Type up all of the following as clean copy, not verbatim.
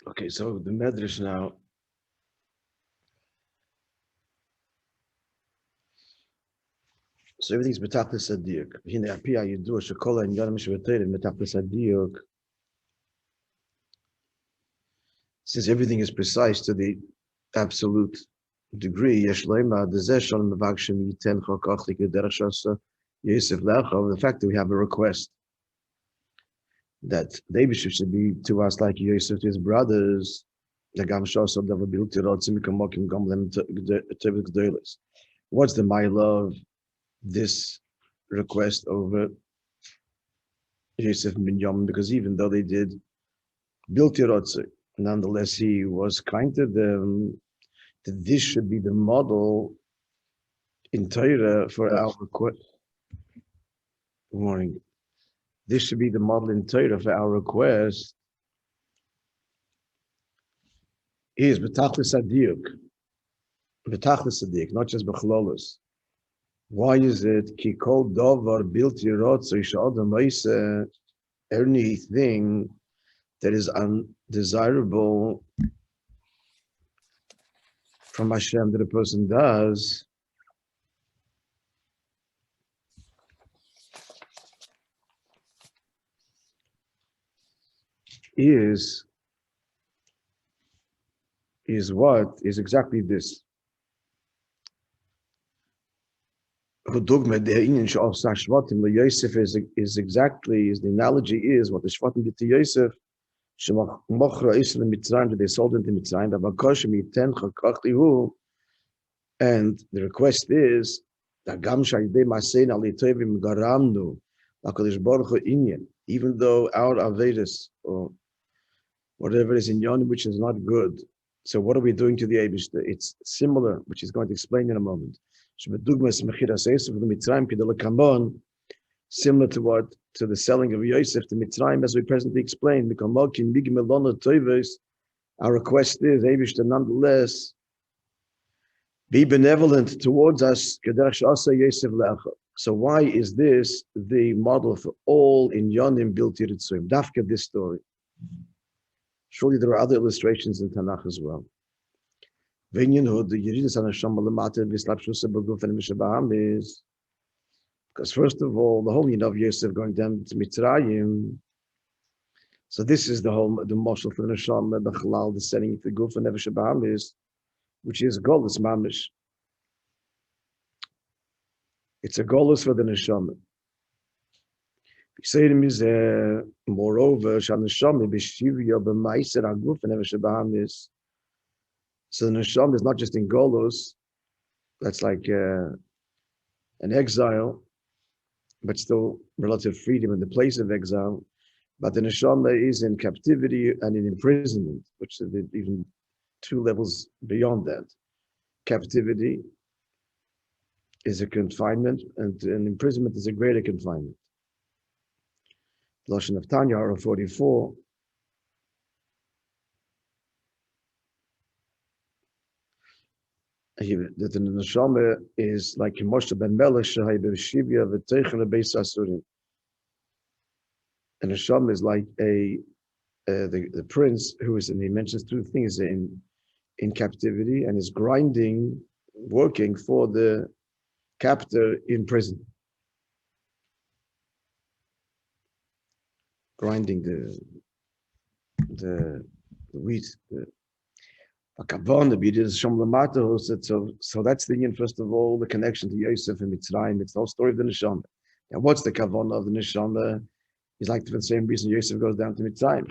Okay, so the Medrash now. So everything's betachlis adiyuk. Hine apia yidu shekola in yom shveteirim betachlis adiyuk. Since everything is precise to the absolute degree, yesh leima dezeshon mevagshim yiten chokach likederach shasa yosef lecha. The fact that we have a request that the Eibusher should be to us like Yosef to his brothers. What's the mile of this request over Yosef bin Yom? Because even though they did Bilti Rotze, nonetheless he was kind to them. That this should be the model in Torah for our request. Good morning. This should be the model in Torah for our request. Is betachlis adiyuk, not just bechlolus. Why is it ki kol davar bilti rotzei she'adam ma'aseh, anything that is undesirable from Hashem that a person does is exactly this. Is exactly, the analogy is what the Shvatim did to Yosef. They sold into Mitzrayim. And the request is even though our Avedis or whatever is in Yonim which is not good. So what are we doing to the Eibishter? It's similar, which he's going to explain in a moment. Similar to the selling of Yosef to Mitzrayim, as we presently explained. Our request is, Eibishter, nonetheless, be benevolent towards us. So why is this the model for all in Yonim Bilti Ritzuim? Dafka this story. Surely there are other illustrations in Tanakh as well. Because first of all, the whole of Yosef going down to Mitzrayim. So this is the marshal for the neshama, the chalal, the setting of the guf and nefesh ba'am is, which is golus mamish. It's a golus for the neshama. Moreover, so the neshama is not just in golus, that's like an exile, but still relative freedom in the place of exile. But the neshama is in captivity and in imprisonment, which is even two levels beyond that. Captivity is a confinement, and imprisonment is a greater confinement. Lashon of Tanya, 44. That the neshama is like Moishe ben Melech shehay b'shivya v'teichel beis asurim. And neshama is like the prince who is, and he mentions two things in captivity and is working for the captor in prison. Grinding the wheat. The beauty is so that's the union, first of all, the connection to Yosef and Mitzrayim. It's the whole story of the neshama. Now, what's the kavanah of the neshama? It's like for the same reason Yosef goes down to Mitzrayim.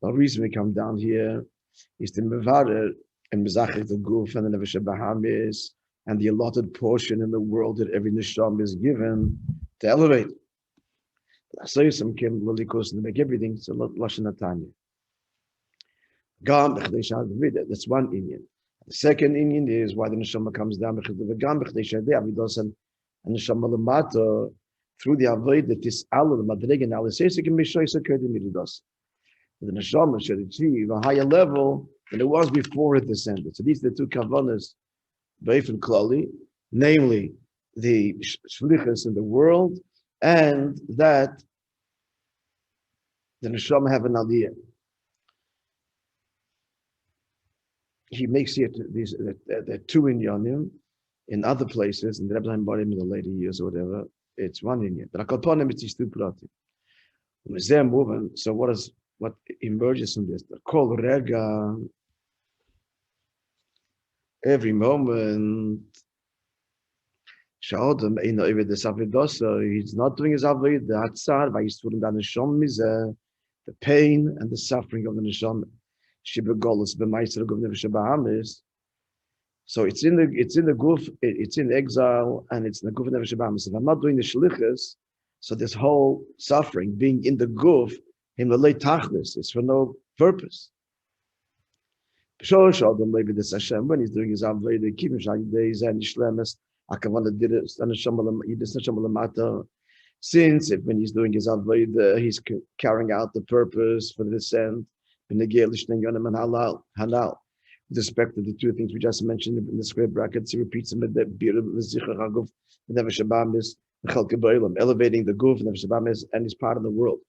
The reason we come down here is to mevarer and mezachik the guf and the nefesh bahamis and the allotted portion in the world that every neshama is given to elevate. That's one inyan. The second inyan is why the neshama comes down and the neshama lamata through the avoid that this Allah the madregen alisese can be shoysa kedimidos. The neshama should achieve a higher level than it was before it descended. So these are the two kavanas, Beif and Klali, namely the shlichus in the world, and that The neshama have an aliyah. He makes it these the two inyanim. In other places, in the Rebbe Barim in the later years or whatever, it's one inyan. But akalponim it's these two pratim. So what emerges from this? The kol rega, every moment. Sha'odam eino over the savidosa. He's not doing his avodah. The hatzar vayisfurim da neshama mizeh, the pain and the suffering of the neshama. Shibegolus b'maiser gov nefesh ba'amis. So it's in the guf, it's in exile, and it's in the guf nefesh ba'amis. If I'm not doing the shlichus, so this whole suffering, being in the guf, in the late tachlis, it's for no purpose. When he's doing his avodah, keeping days and shlemes, since when he's doing his avodah, he's carrying out the purpose for the descent. With respect to the two things we just mentioned in the square brackets, he repeats them with the elevating the guf and he's part of the world.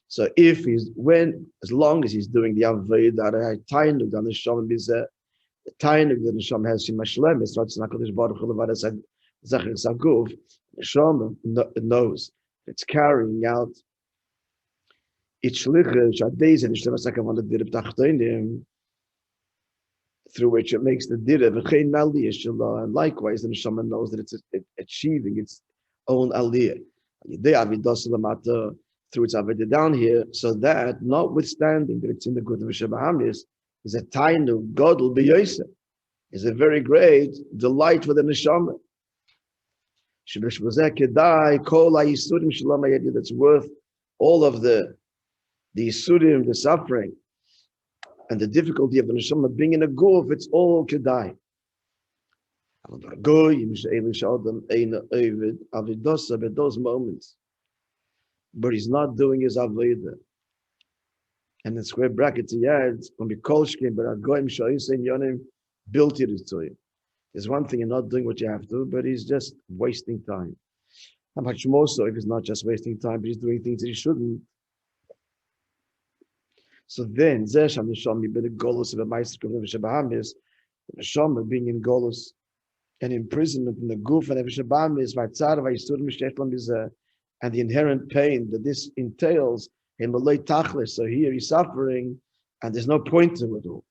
So if as long as he's doing the avodah, the tainug that the neshama has in mashlem, it's not Hakadosh Baruch Hu levad asad zachar saguf. Neshama knows it's carrying out its shlichus shadays and neshama sakavana dirib tachtonim, through which it makes the dirib v'chein aliyah shallah, and likewise the neshama knows that it's achieving its own aliyah. They avidos lamata, through its avodah down here, so that notwithstanding that it's in the good of Shabbahamis, is a tainu godel b'yosef, is a very great delight for the neshama. That's worth all of the yisurim, the suffering, and the difficulty of the neshama being in a guf. It's all kedai. At those moments, but he's not doing his avodah. And in square brackets he adds, "When we kolshkin, but agoyim shoyim yonim built it to him." There's one thing, you're not doing what you have to, but he's just wasting time. How much more so if he's not just wasting time, but he's doing things that he shouldn't. So then, zesham neshama been a golus of a meister of Shabbahamis, the neshama being in golus and imprisonment in the guf and Shabbahamis, v'atzar v'yisurim shtechlam bizeh, and the inherent pain that this entails in the late tachlis. So here he's suffering, and there's no point to it all.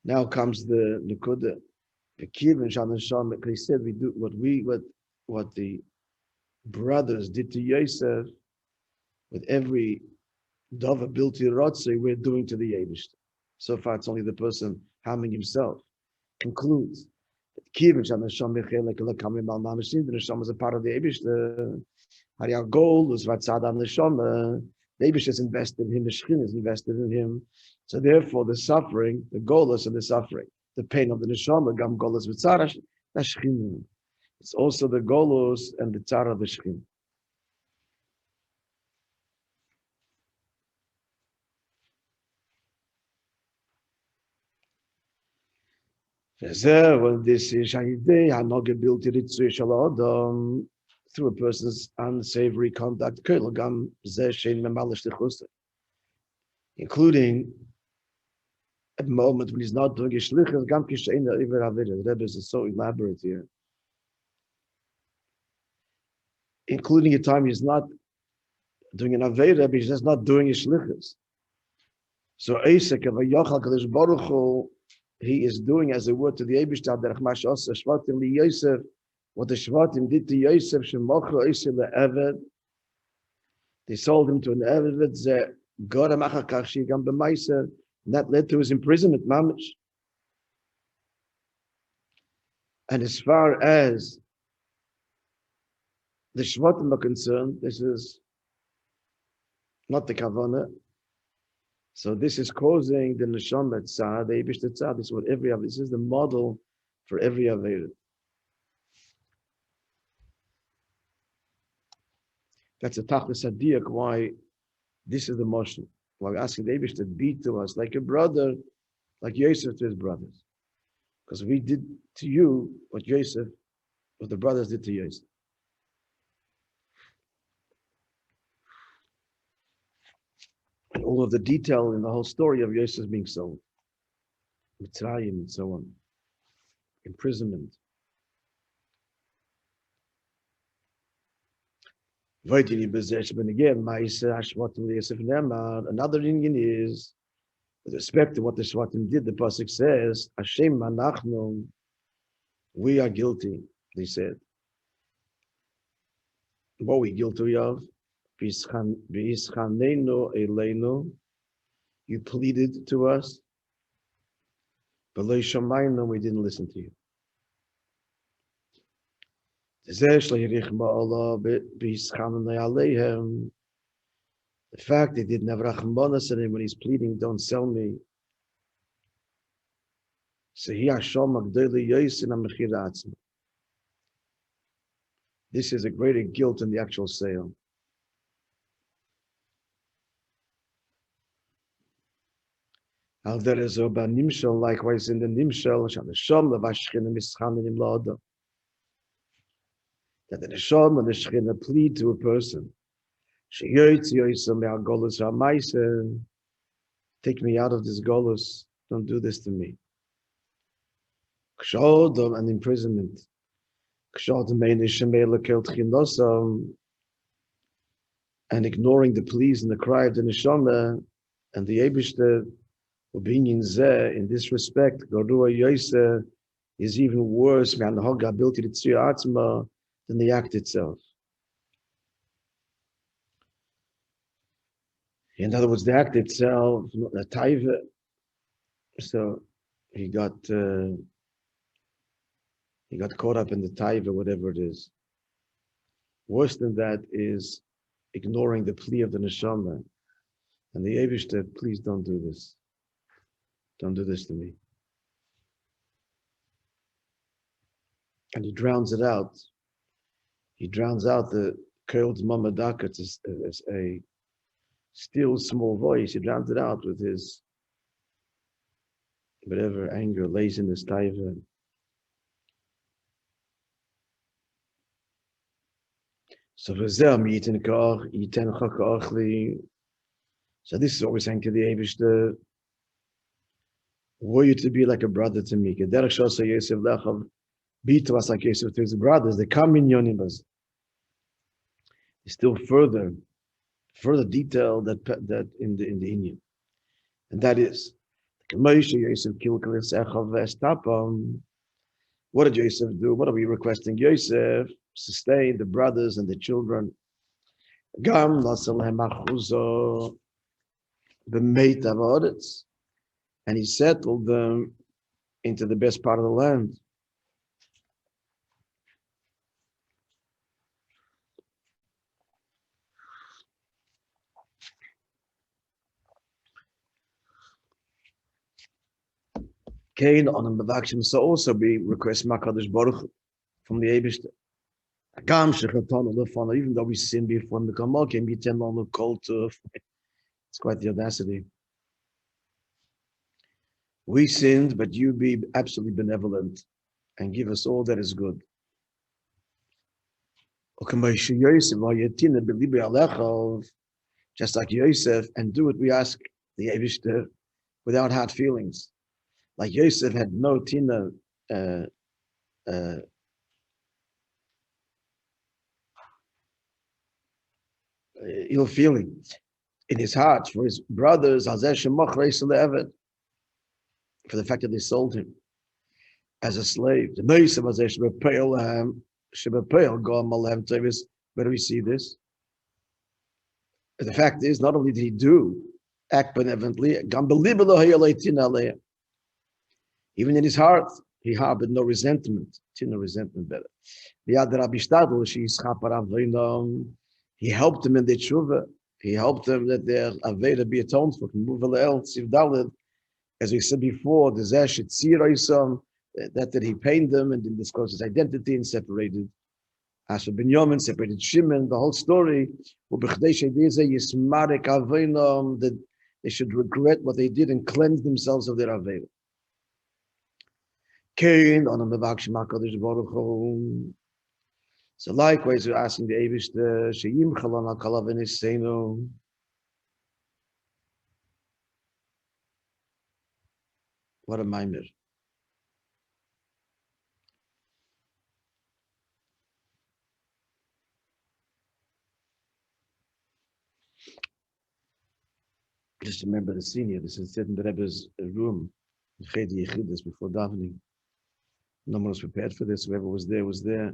Now comes the nekuda. Because he said we do what the brothers did to Yosef with every dova bilti rotze, we're doing to the Eibishter. So far, it's only the person harming himself. Concludes. The neshama is a part of the Eibishter. Our goal was vatzad an neshama. The Eibishter is invested in him. The Shechin is invested in him. So therefore, the suffering, the golus of the suffering, the pain of the neshama, gam golus v'tzara, that's Shechin. It's also the golus and the tzara of the Shechin. When this is through a person's unsavory conduct, including a moment when he's not doing his shlichus. The Rebbe is so elaborate here, including a time he's not doing an aveda, but he's just not doing his shlichus. So he is doing as a word to the Eibishter, what the Shvatim did to Yosef, they sold him to an Eved, and that led to his imprisonment, mamish. And as far as the Shvatim are concerned, this is not the Kavanah. So this is causing the neshama tzad, the Eibishter tzad. This is the model for every avera. That's a tachlis hadiyak, why this is the motion. Why we're asking the Eibishter to be to us like a brother, like Yosef to his brothers. Because we did to you what the brothers did to Yosef. all of the detail in the whole story of Yosef being sold, Mitzrayim and so on, imprisonment. Another Indian is, with respect to what the Shvatim did, the Pasuk says, Hashem manachnu, we are guilty, they said. What are we guilty of? V'yischanenu eleinu, you pleaded to us, but lo shamaynu, we didn't listen to you. The fact they didn't have rachmanas in him when he's pleading, don't sell me. This is a greater guilt than the actual sale. Likewise in the nimshal, that the neshama and the shechina plead to a person, take me out of this golus, don't do this to me. And imprisonment. And ignoring the pleas and the cry of the neshama and the Eibishter, in this respect, is even worse than the act itself. In other words, the act itself, a taiva. So he got caught up in the taiva, whatever it is. Worse than that is ignoring the plea of the neshama and the Eibishter, please don't do this. Don't do this to me. And he drowns it out. He drowns out the curled mamadaka as a still small voice. He drowns it out with his whatever anger, laziness, taiva. So this is what we're saying to the Eibishter. Were you to be like a brother to me? Be to us like Yosef to his brothers. They come in Yonibas. Still further detail that in the Indian, and that is Moishe Yosef what did Yosef do? What are we requesting? Yosef sustain the brothers and the children. Gam and he settled them into the best part of the land. Cain on the Mavakshim, so also be request Makadosh Baruch from the Eibishter. Even though we sinned before the Kamal can be 10 on the cold turf. It's quite the audacity. We sinned, but you be absolutely benevolent and give us all that is good. Just like Yosef, and do what we ask the Eibishter without hard feelings. Like Yosef had no tina ill feeling in his heart for his brothers, for the fact that they sold him as a slave. Where do we see this? The fact is, not only did he act benevolently, even in his heart, he harbored no resentment. No resentment better. He helped them in their tshuva. He helped them that their aveda be atoned for. As we said before, that he pained them and didn't disclose his identity and separated. As for Binyamin, separated Shimon, the whole story, that they should regret what they did and cleanse themselves of their aveda. So likewise, we're asking the Eibishter, What a maimer. Just remember the senior. This is sitting in the Rebbe's room, before davening. No one was prepared for this. Whoever was there was there.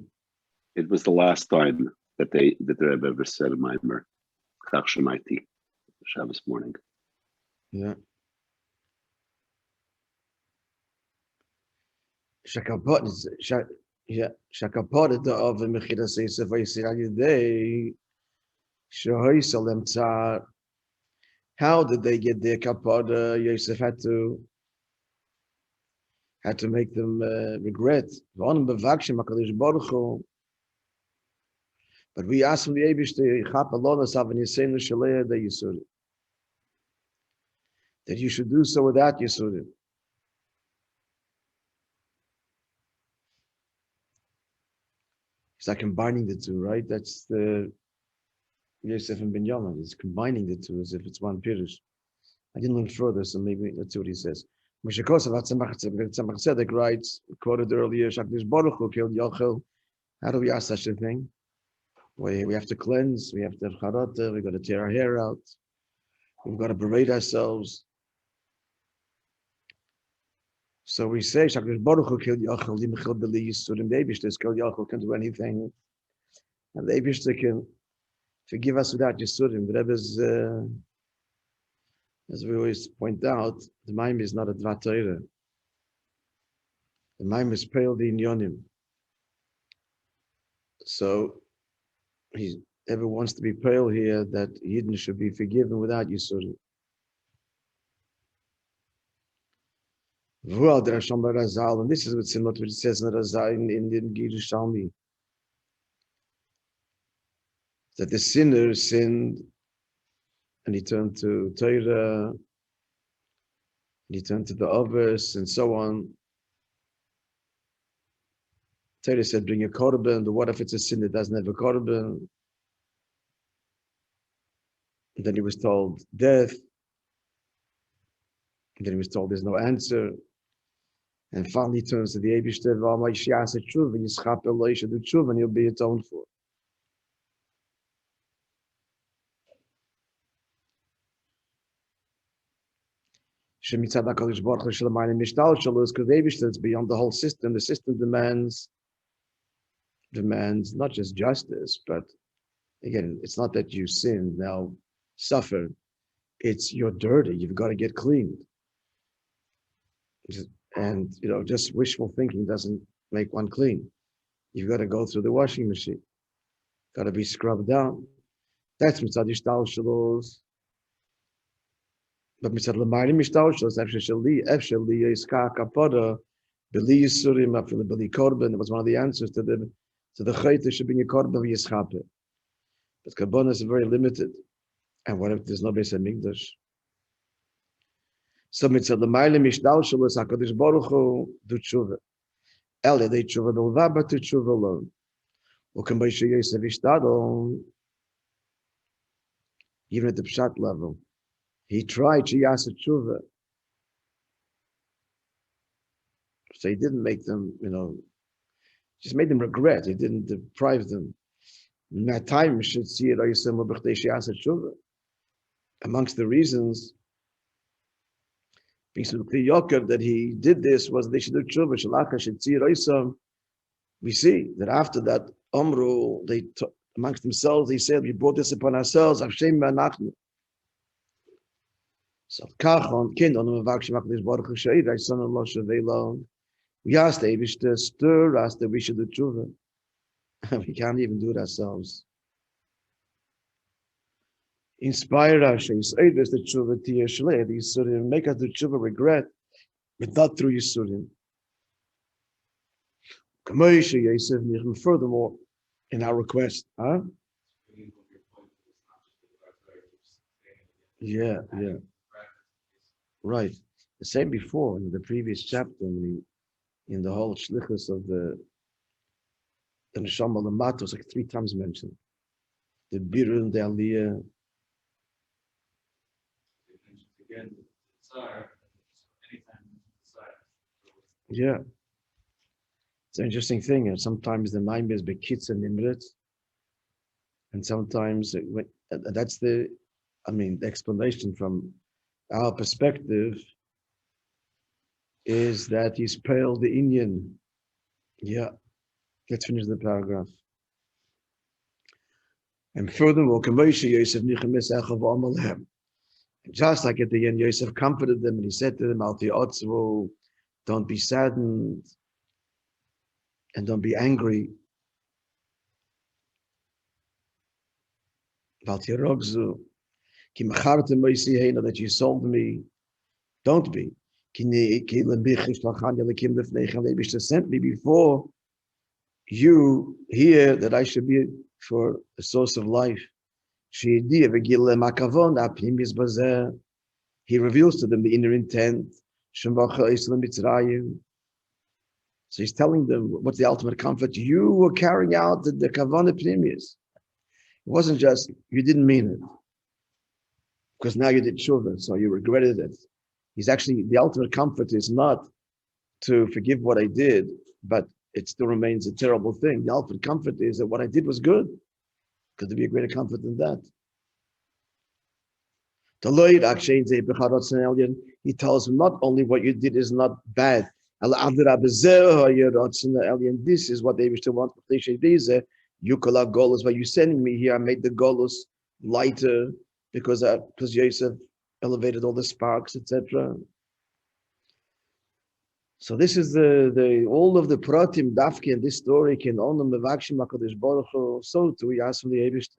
It was the last time that the Rebbe ever said a Maamer, Shabbos morning. Yeah. Shakapot the of the Mechida says if I see day Shahoisalem Tsar. How did they get their kapoda? Yosef had to make them regret. But we asked from the Eibush that you should do so without Yisurim. It's like combining the two, right? That's the Yosef and Binyamin. It's combining the two as if it's one Pirush. I didn't learn further, so maybe let's see what he says. Moshe Kosav Tzemach Tzedek writes, quoted earlier, Shakdish Baruch Hu killed Yochel. How do we ask such a thing? We have to cleanse, we have to have charata, we've got to tear our hair out, we've got to berate ourselves. So we say, Shakdish Baruch Hu killed Yochel, Yimchel B'li Yisurim, the Eibishter killed Yochel, can do anything. And the Eibishter can forgive us without Yisurim. The Rebbe's, as we always point out, the Maim is not a Dvat Torah. The Maim is Peil Din Yonim. So, he ever wants to be Peil here that Yidden should be forgiven without Yisurim. And this is what similar to what it says in the Razal in the Yerushalmi. That the sinner sinned and he turned to Torah, and he turned to the others, and so on. Torah said, bring a korban, but what if it's a sin that doesn't have a korban? And then he was told death. And then he was told there's no answer. And finally he turns to the Eibishter, and he'll be atoned for. It's beyond the whole system. The system demands not just justice, but again, it's not that you sin, now suffer. It's you're dirty, you've got to get cleaned. And just wishful thinking doesn't make one clean. You've got to go through the washing machine. Got to be scrubbed down. That's mitzad ishtal shalos. But mitzad l'mayim ishtal shalos efsheli yiska kapoda b'li yisurim after b'li korban. It was one of the answers to the chayt should be a korban v'yischape. But korban is very limited. And what if there's no Beis Hamikdash? So mitzad l'mayim ishtal shalos hakadosh baruch hu do tshuva. El yedei tshuva b'lvav but to tshuva alone. Even at the pshat level, he tried Shiyasa Tshuva. So he didn't make them, just made them regret. He didn't deprive them. In that time, amongst the reasons that he did this was they should do Tshuva. We see that after that, Omru, they amongst themselves, they said, we brought this upon ourselves. So we asked the Eibush to stir us that we should do tshuva. We can't even do it ourselves. Inspire us, the tshuva Tiyehu, the Yisurim, make us the tshuva regret, but not through Yisurim. Furthermore, in our request, Yeah. Right. The same before in the previous chapter, in the whole shlichus of the Neshama Lamata was like 3 times mentioned. The Birun, the Aliyah. Again, desire, anytime desire. Yeah, it's an interesting thing. And sometimes the mind is bekitz and nimrit, and sometimes that's the explanation from our perspective is that he's pale the Indian. Yeah, let's finish the paragraph. And furthermore, just like at the end, Yosef comforted them and he said to them, don't be saddened and don't be angry. That you sold me, don't be. Sent me before you here that I should be for a source of life. He reveals to them the inner intent. So he's telling them what's the ultimate comfort. You were carrying out the kavanah pnimis. It wasn't just, you didn't mean it. Because now you did tshuva, so you regretted it. He's actually, the ultimate comfort is not to forgive what I did, but it still remains a terrible thing. The ultimate comfort is that what I did was good. Could there be a greater comfort than that? He tells him not only what you did is not bad. This is what they wish to want. You collect golus, but you sending me here, I made the golus lighter because Yosef elevated all the sparks, etc. So this is the all of the pratim dafki in this story can only mevakshim HaKadosh Baruch Hu. So too we ask from the Eibishter.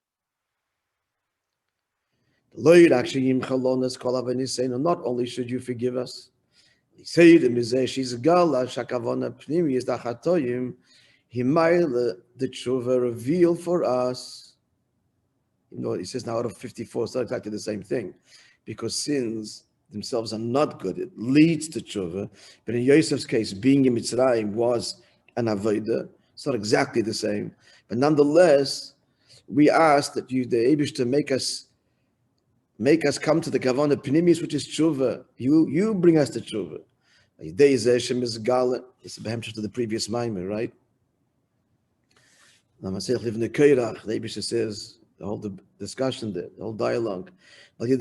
Not only should you forgive us, he said the tshuva revealed for us. You know, he says now out of 54, it's not exactly the same thing, because sins themselves are not good. It leads to tshuva. But in Yosef's case, being in Mitzrayim was an avodah. It's not exactly the same. But nonetheless, we ask that the Eibishter make us come to the kavanah pnimis, which is tshuva. You bring us to tshuva. This is behemshach to the previous maamer, right? The Eibishter says, the whole discussion there, the whole dialogue. In the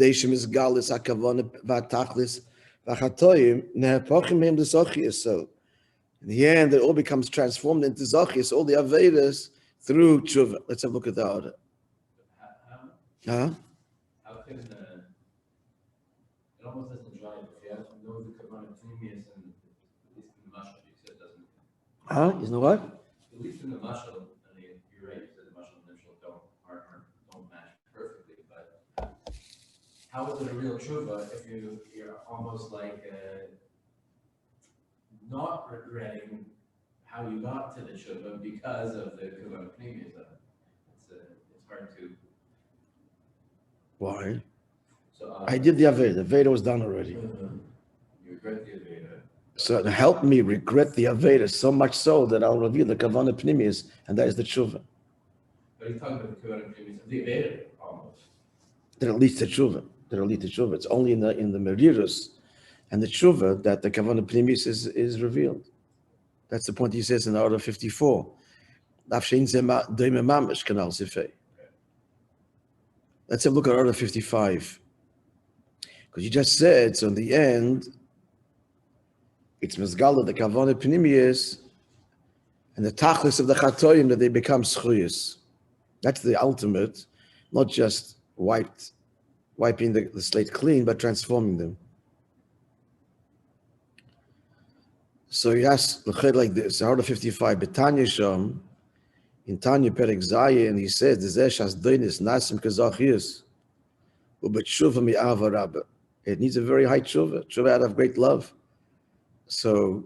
end, it all becomes transformed into zachias, all the avedas through tshuva. Let's have a look at the order. How can it almost doesn't jive if you have to know the kavanah pnimius and at least in the mashal you said doesn't. You know what? At least in the mashal, I mean, you're right. You said the mashal and nishal don't match perfectly, but how is it a real tshuva if you're almost like not regretting how you got to the tshuva because of the kavanah pnimius? It's hard to. Why? So, I did the Aveda. The Aveda was done already. You regret the Aveda. So to help me regret the Aveda so much so that I'll reveal the kavanah pnimis, and that is the tshuva. But he's talking about the kavanah pnimis of the Aveda almost. That it leads to tshuva. It's only in the merirus and the tshuva that the kavanah pnimis is revealed. That's the point he says in order 54. Let's have a look at order 55. Because you just said, so in the end, it's mezgala, the kavanah pnimius, and the tachlis of the chatoim that they become schuyas. That's the ultimate, not just wiping the slate clean, but transforming them. So he asks like this, order 55, Betanya Shom, in Tanya Perek Zayin, he says, it needs a very high tshuva out of great love. So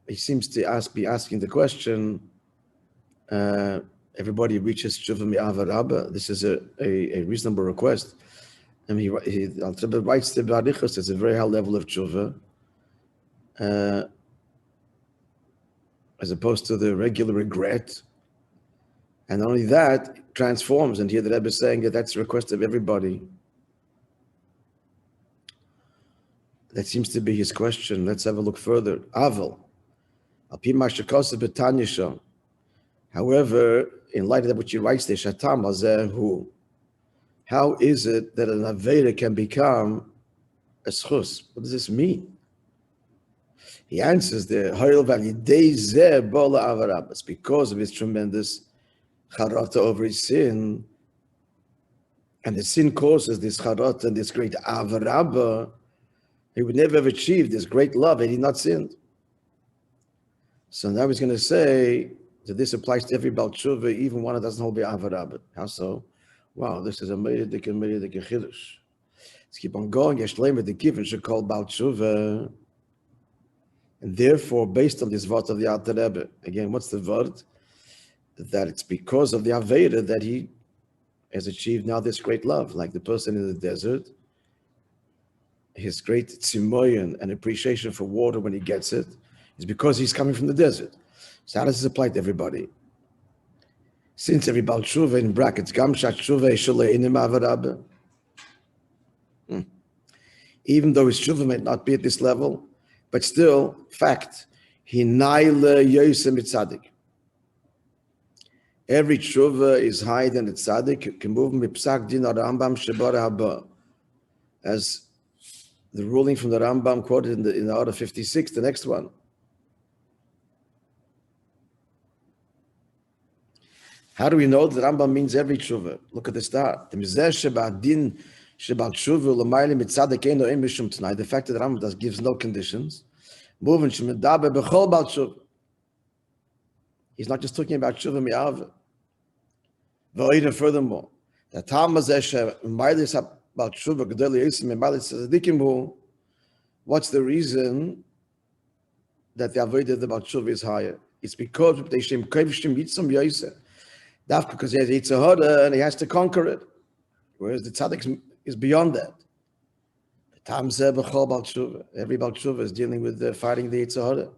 he seems to be asking the question, everybody reaches tshuva mi'ava rabba. This is a reasonable request. And he writes the Barichos, it's a very high level of tshuva, as opposed to the regular regret. And not only that, it transforms. And here the Rebbe is saying that that's the request of everybody. That seems to be his question. Let's have a look further. Aval. However, in light of that, what she writes there, how is it that an Aveda can become a schus? What does this mean? He answers there, it's because of his tremendous charata over his sin, and the sin causes this charata and this great avarabba. He would never have achieved this great love had he not sinned. So now he's going to say that this applies to every Baal Tshuva, even one that doesn't hold the avarabba. How so? Wow, this is a meidik and chiddush. Let's keep on going. Yeshlem with the given should call Baal Tshuva. And therefore, based on this vart of the Alter Rebbe, again, what's the vart? That it's because of the Aveda that he has achieved now this great love, like the person in the desert, his great tzimoyon and appreciation for water when he gets it is because he's coming from the desert. So how does this apply to everybody? Since every Baal Tshuva in brackets, Gam Shat Tshuva Shale'inim Avarabba, even though his Tshuva may not be at this level, but still, fact, he naile yosem tzaddik. Every tshuva is higher than the tzaddik. Can move mipsak din Rambam shebara haba, as the ruling from the Rambam quoted in the order 56. The next one. How do we know that Rambam means every tshuva? Look at the start. The fact that Rambam gives no conditions. He's not just talking about tshuva mi'ava. Furthermore, that what's the reason that the avodah of the Baal Tshuva is higher? It's because because he has Yetzer Hara and he has to conquer it, whereas the tzaddik is beyond that. Every Baal Tshuva is dealing with fighting the Yetzer Hara.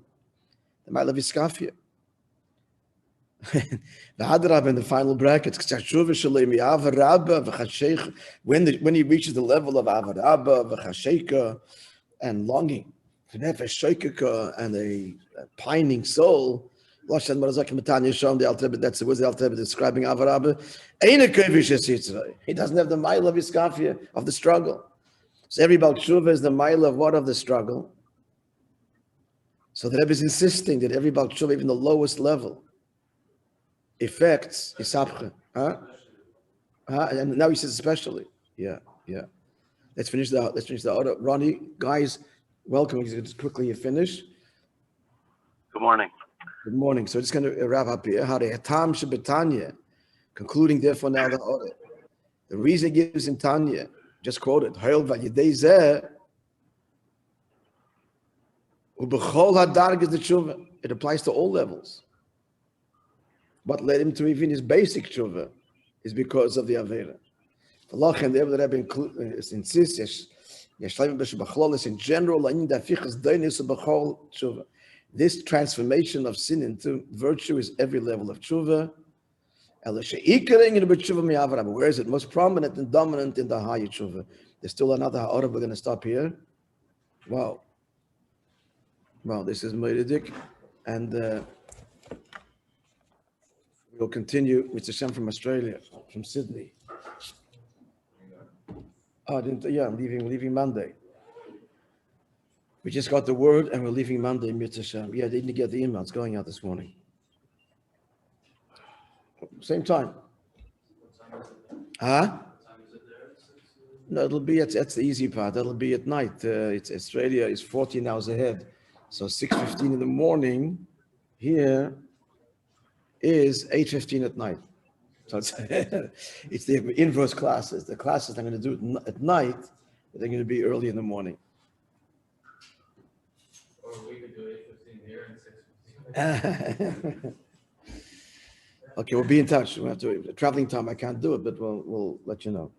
The Ma'ila V'Skafia. The Hadrab in the final brackets, when he reaches the level of Avarabba, V'Chasheka, and longing, and a pining soul, that's the words the Alter Rebbe describing Avarabba. He doesn't have the mile of Iskafia, of the struggle. So every Baal Tshuva is the mile of what? Of the struggle. So the Rebbe is insisting that every Baal Tshuva, even the lowest level, affects Isabcha. And now he says especially. Yeah. Let's finish the order. Ronnie, guys, welcome. Just quickly you finish. Good morning. Good morning. So just going to wrap up here. Concluding therefore now the order. The reason he gives in Tanya, just quoted, it applies to all levels. What led him to even his basic tshuva is because of the Avera. The Rebbe insists, in general, this transformation of sin into virtue is every level of tshuva. Where is it most prominent and dominant in the higher tshuva? There's still another order. We're going to stop here. Wow, this is Meridik, and we'll continue with Hashem from Australia, from Sydney. I'm leaving Monday. We just got the word and we're leaving Monday, Mitzvah. Yeah, they didn't get the email. It's going out this morning. Same time. Huh? No, it'll be, that's the easy part. That'll be at night. It's Australia is 14 hours ahead. So 6:15 in the morning here is 8:15 at night. So it's, it's the inverse classes. The classes I'm going to do at night, they're going to be early in the morning. Or we could do 8:15 here and 6:15. Okay, we'll be in touch. We have to traveling time. I can't do it, but we'll let you know.